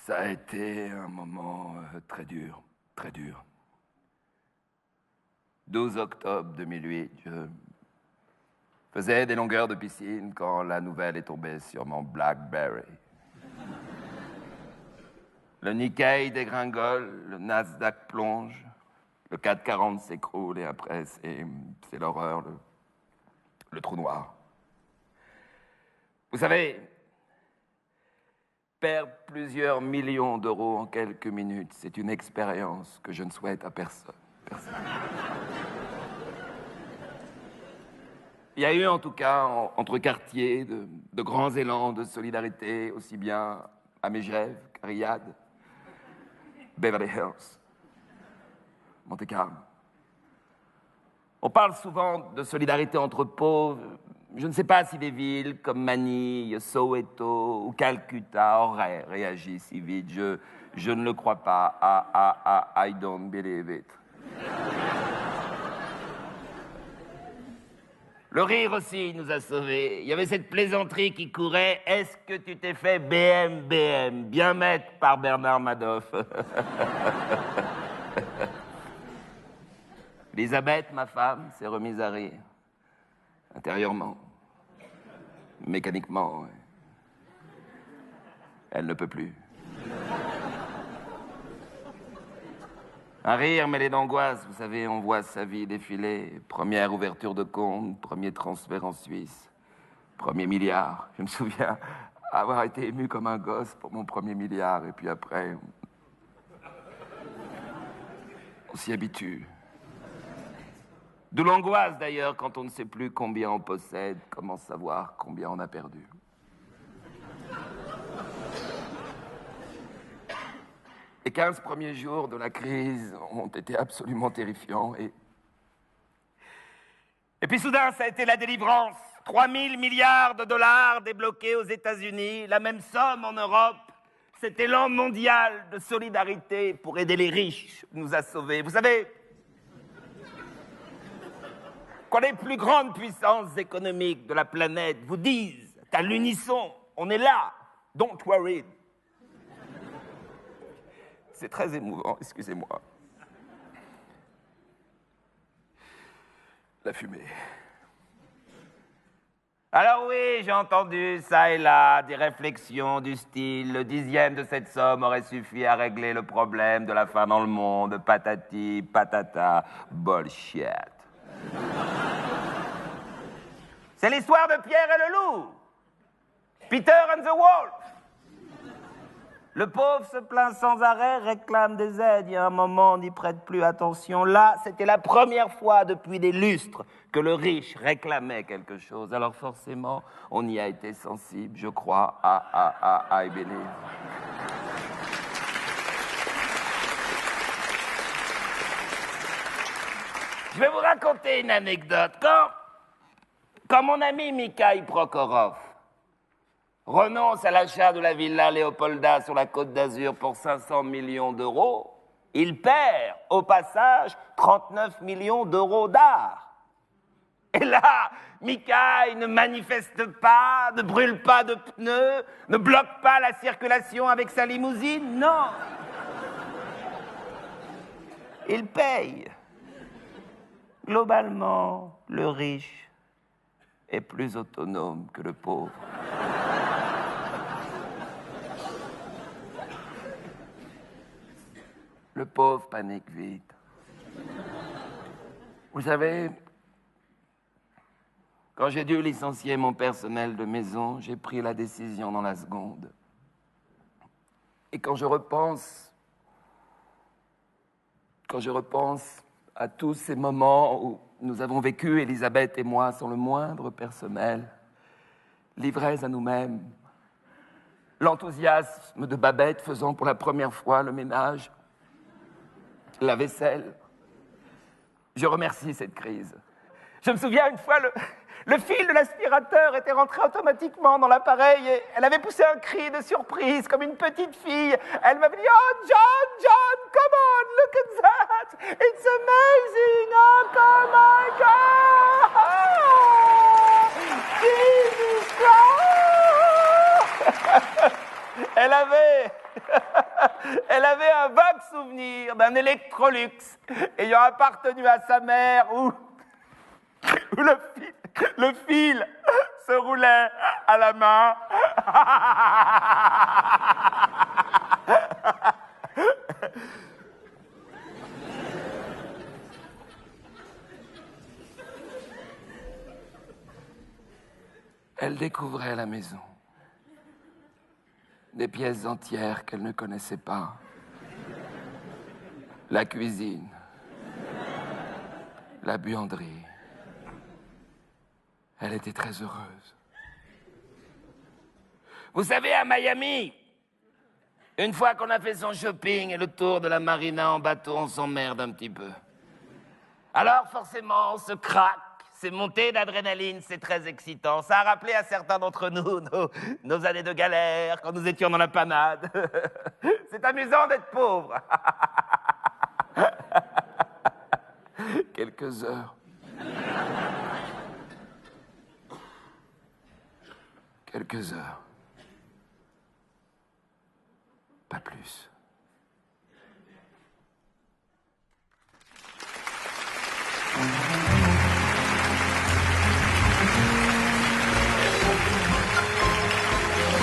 Ça a été un moment très dur, très dur. 12 octobre 2008, je faisais des longueurs de piscine quand la nouvelle est tombée sur mon BlackBerry. Le Nikkei dégringole, le Nasdaq plonge, le 440 s'écroule et après, c'est l'horreur, le trou noir. Vous savez, perdre plusieurs millions d'euros en quelques minutes, c'est une expérience que je ne souhaite à personne. Il y a eu en tout cas, entre quartiers, de grands élans de solidarité, aussi bien à Megève qu'à Riyad, Beverly Hills, Monte-Carlo. On parle souvent de solidarité entre pauvres. Je ne sais pas si des villes comme Manille, Soweto ou Calcutta auraient réagi si vite. Je ne le crois pas. I don't believe it. Le rire aussi nous a sauvés. Il y avait cette plaisanterie qui courait. Est-ce que tu t'es fait BM, bien mettre par Bernard Madoff? Elisabeth, ma femme, s'est remise à rire. Intérieurement. Mécaniquement, ouais. Elle ne peut plus. Un rire mêlé d'angoisse, vous savez, on voit sa vie défiler. Première ouverture de compte, premier transfert en Suisse, premier milliard. Je me souviens avoir été ému comme un gosse pour mon premier milliard. Et puis après, on s'y habitue. De l'angoisse d'ailleurs quand on ne sait plus combien on possède, comment savoir combien on a perdu. Les 15 premiers jours de la crise ont été absolument terrifiants et puis soudain, ça a été la délivrance. 3 000 milliards de dollars débloqués aux États-Unis, la même somme en Europe. Cet élan mondial de solidarité pour aider les riches nous a sauvés. Vous savez, quand les plus grandes puissances économiques de la planète vous disent à l'unisson, on est là, don't worry. C'est très émouvant, excusez-moi. La fumée. Alors oui, j'ai entendu ça et là des réflexions du style le 10e de cette somme aurait suffi à régler le problème de la faim dans le monde, patati, patata, bullshit. C'est l'histoire de Pierre et le loup. Peter and the Wolf. Le pauvre se plaint sans arrêt, réclame des aides. Il y a un moment, on n'y prête plus attention. Là, c'était la première fois depuis des lustres que le riche réclamait quelque chose. Alors forcément, on y a été sensible, je crois, I believe. Je vais vous raconter une anecdote. Quand mon ami Mikhail Prokhorov renonce à l'achat de la villa Léopolda sur la Côte d'Azur pour 500 millions d'euros, il perd au passage 39 millions d'euros d'art. Et là, Mikhail ne manifeste pas, ne brûle pas de pneus, ne bloque pas la circulation avec sa limousine, non. Il paye. Globalement, le riche est plus autonome que le pauvre. Le pauvre panique vite. Vous savez, quand j'ai dû licencier mon personnel de maison, j'ai pris la décision dans la seconde. Et quand je repense à tous ces moments où nous avons vécu, Elisabeth et moi, sans le moindre personnel, livrés à nous-mêmes, l'enthousiasme de Babette faisant pour la première fois le ménage, la vaisselle. Je remercie cette crise. Je me souviens une fois, le fil de l'aspirateur était rentré automatiquement dans l'appareil et elle avait poussé un cri de surprise comme une petite fille. Elle m'avait dit « Oh, John, come on, look at that! It's amazing! Oh my God! Jesus Christ! » Elle avait souvenir d'un Electrolux ayant appartenu à sa mère où le fil se roulait à la main. Elle découvrait la maison. Des pièces entières qu'elle ne connaissait pas. La cuisine. La buanderie. Elle était très heureuse. Vous savez, à Miami, une fois qu'on a fait son shopping et le tour de la marina en bateau, on s'emmerde un petit peu. Alors forcément, on se craque. Ces montées d'adrénaline, c'est très excitant. Ça a rappelé à certains d'entre nous nos années de galère, quand nous étions dans la panade. C'est amusant d'être pauvre. Quelques heures. Quelques heures. Pas plus.